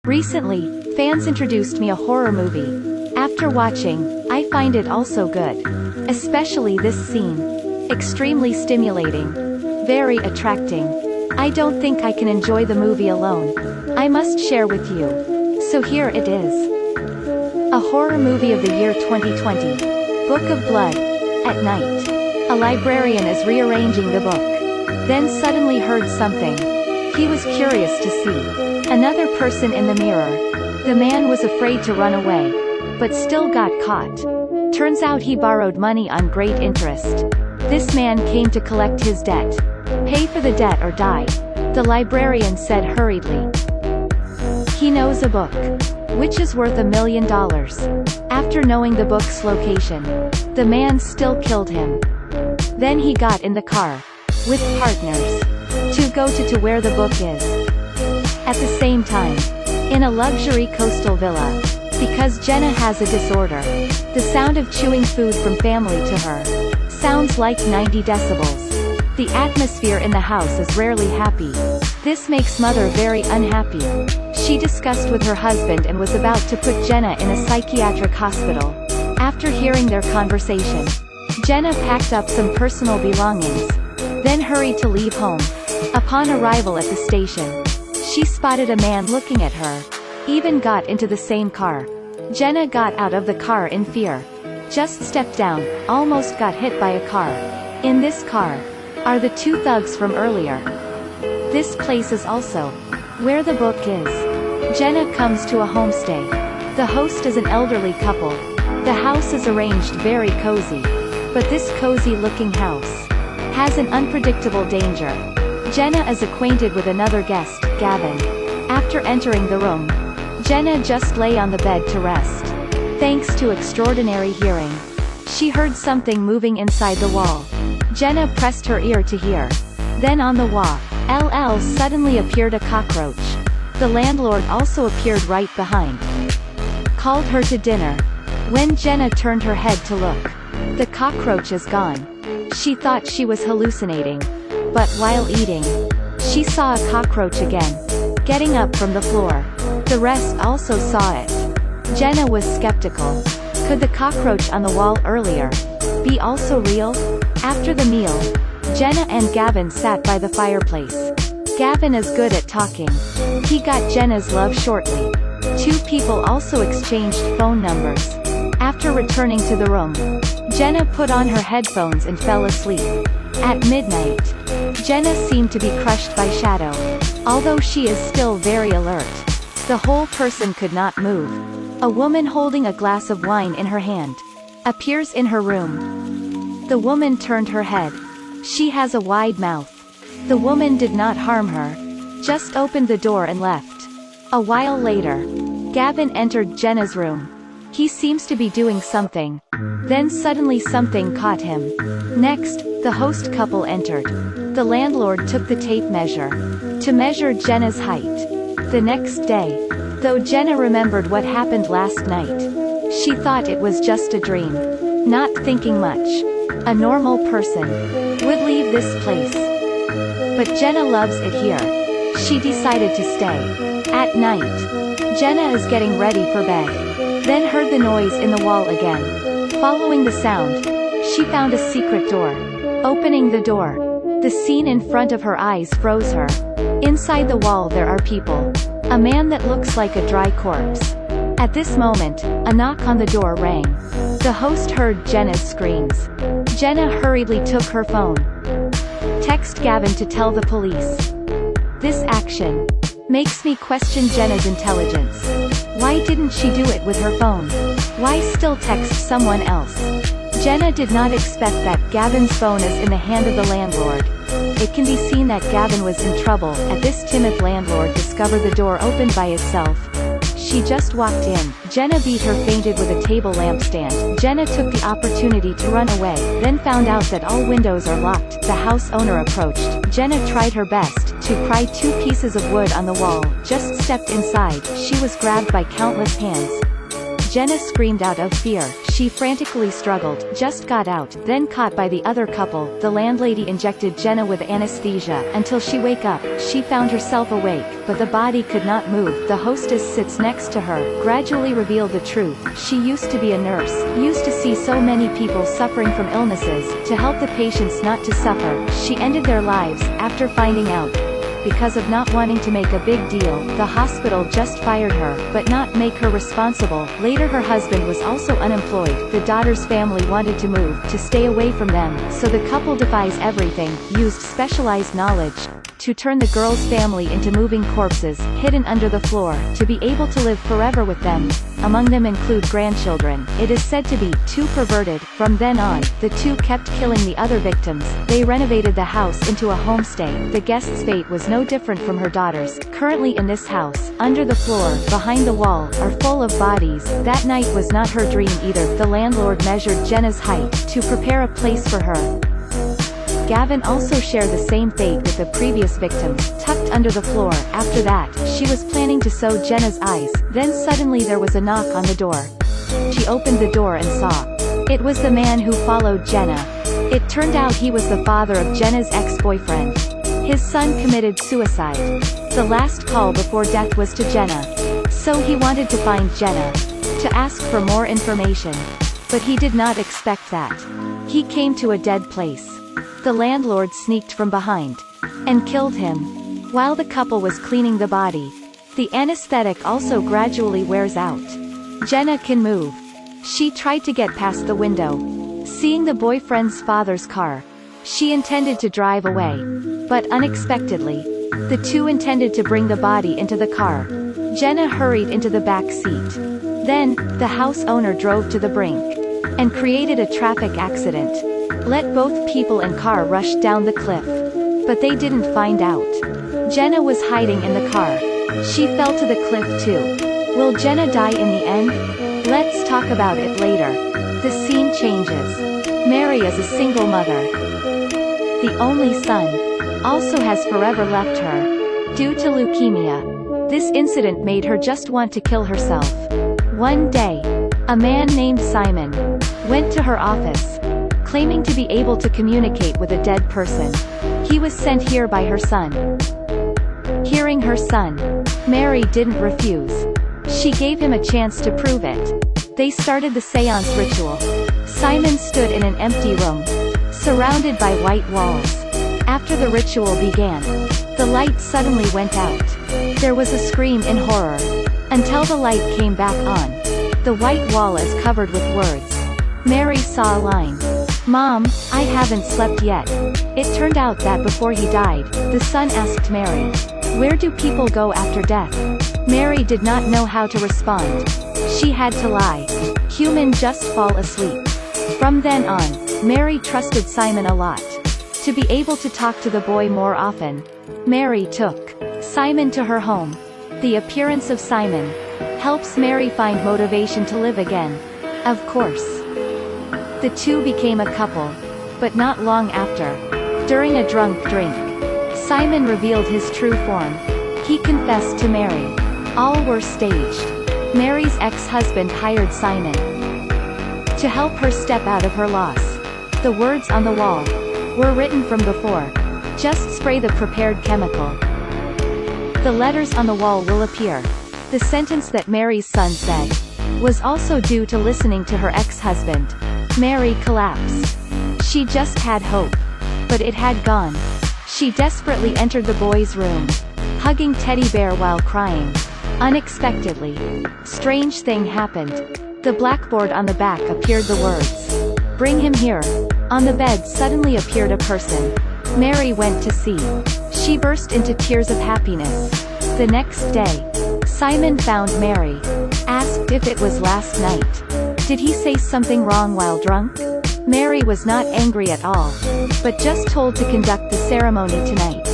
Recently, fans introduced me a horror movie. After watching, I find it also good. Especially this scene. Extremely stimulating. Very attracting. I don't think I can enjoy the movie alone. I must share with you. So here it is. A horror movie of the year 2020. Book of Blood. At night, a librarian is rearranging the book. Then suddenly heard something. He was curious to see another person in the mirror. The man was afraid to run away, but still got caught. Turns out he borrowed money on great interest. This man came to collect his debt. Pay for the debt or die, the librarian said hurriedly. He knows a book, which is worth $1 million. After knowing the book's location, the man still killed him. Then he got in the car with partners to go to where the book is. At the same time, in a luxury coastal villa, because Jenna has a disorder, the sound of chewing food from family to her sounds like 90 decibels. The atmosphere in the house is rarely happy. This makes mother very unhappy. She discussed with her husband and was about to put Jenna in a psychiatric hospital. After hearing their conversation, Jenna packed up some personal belongings, then hurried to leave home. Upon arrival at the station, she spotted a man looking at her. Even got into the same car. Jenna got out of the car in fear. Just stepped down, almost got hit by a car. In this car are the two thugs from earlier. This place is also where the book is. Jenna comes to a homestay. The host is an elderly couple. The house is arranged very cozy. But this cozy-looking house has an unpredictable danger. Jenna is acquainted with another guest, Gavin. After entering the room, Jenna just lay on the bed to rest. Thanks to extraordinary hearing, she heard something moving inside the wall. Jenna pressed her ear to hear. Then on the wall, suddenly appeared a cockroach. The landlord also appeared right behind. Called her to dinner. When Jenna turned her head to look, the cockroach is gone. She thought she was hallucinating. But while eating, she saw a cockroach again, getting up from the floor. The rest also saw it. Jenna was skeptical. Could the cockroach on the wall earlier be also real? After the meal, Jenna and Gavin sat by the fireplace. Gavin is good at talking. He got Jenna's love shortly. Two people also exchanged phone numbers. After returning to the room, Jenna put on her headphones and fell asleep. At midnight, Jenna seemed to be crushed by shadow. Although she is still very alert, the whole person could not move. A woman holding a glass of wine in her hand appears in her room. The woman turned her head. She has a wide mouth. The woman did not harm her, just opened the door and left. A while later, Gavin entered Jenna's room. He seems to be doing something. Then suddenly something caught him. Next, the host couple entered. The landlord took the tape measure to measure Jenna's height. The next day, though Jenna remembered what happened last night, she thought it was just a dream. Not thinking much. A normal person would leave this place. But Jenna loves it here. She decided to stay. At night, Jenna is getting ready for bed. Then heard the noise in the wall again. Following the sound, she found a secret door. Opening the door, the scene in front of her eyes froze her. Inside the wall there are people. A man that looks like a dry corpse. At this moment, a knock on the door rang. The host heard Jenna's screams. Jenna hurriedly took her phone. Text Gavin to tell the police. This action makes me question Jenna's intelligence. Why didn't she do it with her phone? Why still text someone else? Jenna did not expect that Gavin's phone is in the hand of the landlord. It can be seen that Gavin was in trouble. At this timid landlord discovered the door opened by itself. She just walked in. Jenna beat her fainted with a table lampstand. Jenna took the opportunity to run away, then found out that all windows are locked. The house owner approached. Jenna tried her best to pry two pieces of wood on the wall. Just stepped inside. She was grabbed by countless hands. Jenna screamed out of fear. She frantically struggled, just got out, then caught by the other couple. The landlady injected Jenna with anesthesia. Until she wake up, she found herself awake, but the body could not move. The hostess sits next to her, gradually revealed the truth. She used to be a nurse, used to see so many people suffering from illnesses. To help the patients not to suffer, she ended their lives. After finding out, because of not wanting to make a big deal, the hospital just fired her, but not make her responsible. Later her husband was also unemployed. The daughter's family wanted to move, to stay away from them, so the couple devised everything, used specialized knowledge, to turn the girl's family into moving corpses, hidden under the floor, to be able to live forever with them. Among them include grandchildren. It is said to be too perverted. From then on, the two kept killing the other victims. They renovated the house into a homestay. The guest's fate was no different from her daughter's. Currently in this house, under the floor, behind the wall, are full of bodies. That night was not her dream either. The landlord measured Jenna's height, to prepare a place for her. Gavin also shared the same fate with the previous victims, tucked under the floor. After that, she was planning to sew Jenna's eyes. Then suddenly there was a knock on the door. She opened the door and saw. It was the man who followed Jenna. It turned out he was the father of Jenna's ex-boyfriend. His son committed suicide. The last call before death was to Jenna. So he wanted to find Jenna, to ask for more information. But he did not expect that. He came to a dead place. The landlord sneaked from behind and killed him. While the couple was cleaning the body, the anesthetic also gradually wears out. Jenna can move. She tried to get past the window. Seeing the boyfriend's father's car, she intended to drive away. But unexpectedly, the two intended to bring the body into the car. Jenna hurried into the back seat. Then, the house owner drove to the brink and created a traffic accident. Let both people and car rush down the cliff. But they didn't find out. Jenna was hiding in the car. She fell to the cliff too. Will Jenna die in the end? Let's talk about it later. The scene changes. Mary is a single mother. The only son also has forever left her due to leukemia. This incident made her just want to kill herself. One day, a man named Simon went to her office, claiming to be able to communicate with a dead person. He was sent here by her son. Hearing her son, Mary didn't refuse. She gave him a chance to prove it. They started the seance ritual. Simon stood in an empty room, surrounded by white walls. After the ritual began, the light suddenly went out. There was a scream in horror, until the light came back on. The white wall is covered with words. Mary saw a line. Mom, I haven't slept yet. It turned out that before he died, the son asked Mary, where do people go after death? Mary did not know how to respond. She had to lie. Human just fall asleep. From then on, Mary trusted Simon a lot. To be able to talk to the boy more often, Mary took Simon to her home. The appearance of Simon helps Mary find motivation to live again. Of course. The two became a couple. But not long after, during a drunk drink, Simon revealed his true form. He confessed to Mary. All were staged. Mary's ex-husband hired Simon to help her step out of her loss. The words on the wall were written from before. Just spray the prepared chemical. The letters on the wall will appear. The sentence that Mary's son said was also due to listening to her ex-husband. Mary collapsed. She just had hope. But it had gone. She desperately entered the boy's room, hugging Teddy Bear while crying. Unexpectedly, strange thing happened. The blackboard on the back appeared the words, "Bring him here." On the bed suddenly appeared a person. Mary went to see. She burst into tears of happiness. The next day, Simon found Mary, asked if it was last night. Did he say something wrong while drunk? Mary was not angry at all, but just told to conduct the ceremony tonight.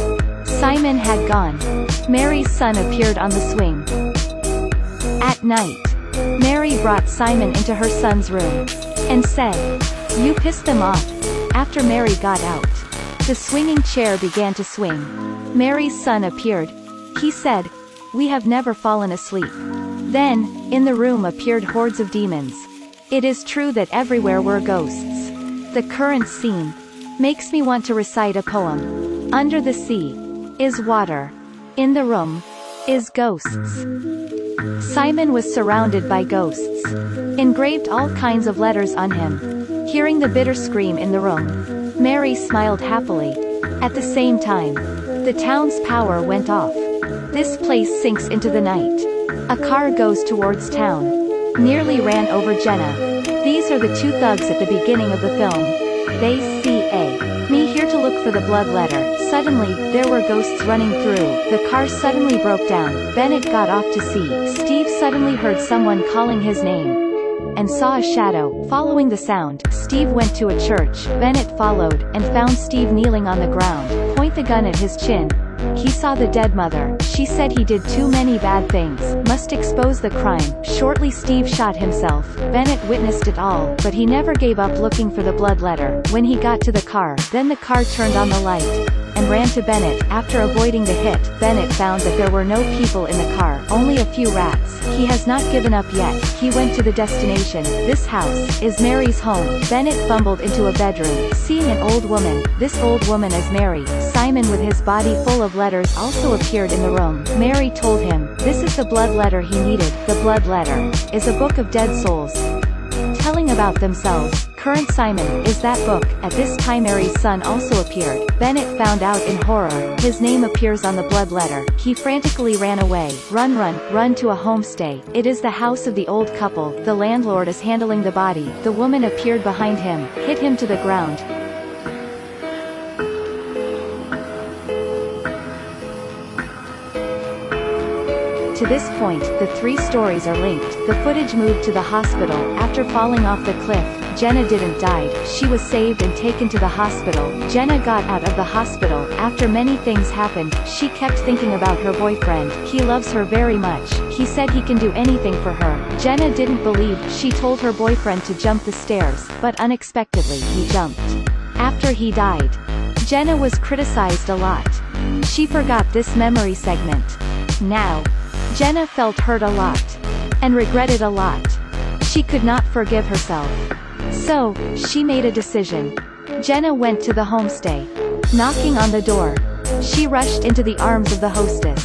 Simon had gone. Mary's son appeared on the swing. At night, Mary brought Simon into her son's room and said, "You pissed them off." After Mary got out, the swinging chair began to swing. Mary's son appeared. He said, "We have never fallen asleep." Then, in the room appeared hordes of demons. It is true that everywhere were ghosts. The current scene makes me want to recite a poem. Under the sea is water. In the room is ghosts. Simon was surrounded by ghosts. Engraved all kinds of letters on him. Hearing the bitter scream in the room, Mary smiled happily. At the same time, the town's power went off. This place sinks into the night. A car goes towards town. Nearly ran over Jenna. These are the two thugs at the beginning of the film. They see me here to look for the blood letter. Suddenly, there were ghosts running through. The car suddenly broke down. Bennett got off to sea. Steve suddenly heard someone calling his name and saw a shadow. Following the sound, Steve went to a church. Bennett followed, and found Steve kneeling on the ground. Point the gun at his chin. He saw the dead mother. She said he did too many bad things, must expose the crime. Shortly Steve shot himself. Bennett witnessed it all, but he never gave up looking for the blood letter. When he got to the car, then the car turned on the light and ran to Bennett. After avoiding the hit, Bennett found that there were no people in the car, only a few rats. He has not given up yet. He went to the destination. This house is Mary's home. Bennett fumbled into a bedroom, seeing an old woman. This old woman is Mary. Simon, with his body full of letters, also appeared in the room. Mary told him, this is the blood letter he needed. The blood letter is a book of dead souls telling about themselves. Current Simon is that book. At this time Mary's son also appeared. Bennett found out in horror. His name appears on the blood letter. He frantically ran away. Run to a homestay. It is the house of the old couple. The landlord is handling the body. The woman appeared behind him, hit him to the ground. To this point, the three stories are linked. The footage moved to the hospital. After falling off the cliff, Jenna didn't die. She was saved and taken to the hospital. Jenna got out of the hospital. After many things happened, she kept thinking about her boyfriend. He loves her very much. He said he can do anything for her. Jenna didn't believe. She told her boyfriend to jump the stairs, but unexpectedly, he jumped. After he died, Jenna was criticized a lot. She forgot this memory segment. Now, Jenna felt hurt a lot and regretted a lot. She could not forgive herself. So, she made a decision. Jenna went to the homestay. Knocking on the door, she rushed into the arms of the hostess.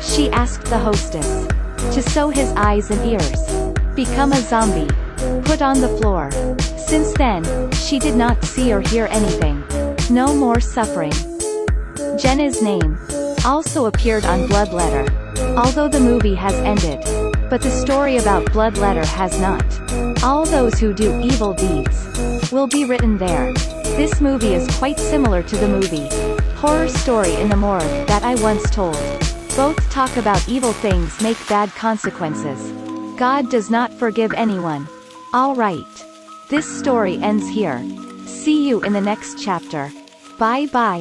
She asked the hostess to sew his eyes and ears, become a zombie, put on the floor. Since then, she did not see or hear anything. No more suffering. Jenna's name also appeared on Blood Letter. Although the movie has ended, but the story about Blood Letter has not. All those who do evil deeds will be written there. This movie is quite similar to the movie Horror Story in the Morgue that I once told. Both talk about evil things make bad consequences. God does not forgive anyone. Alright. This story ends here. See you in the next chapter. Bye bye.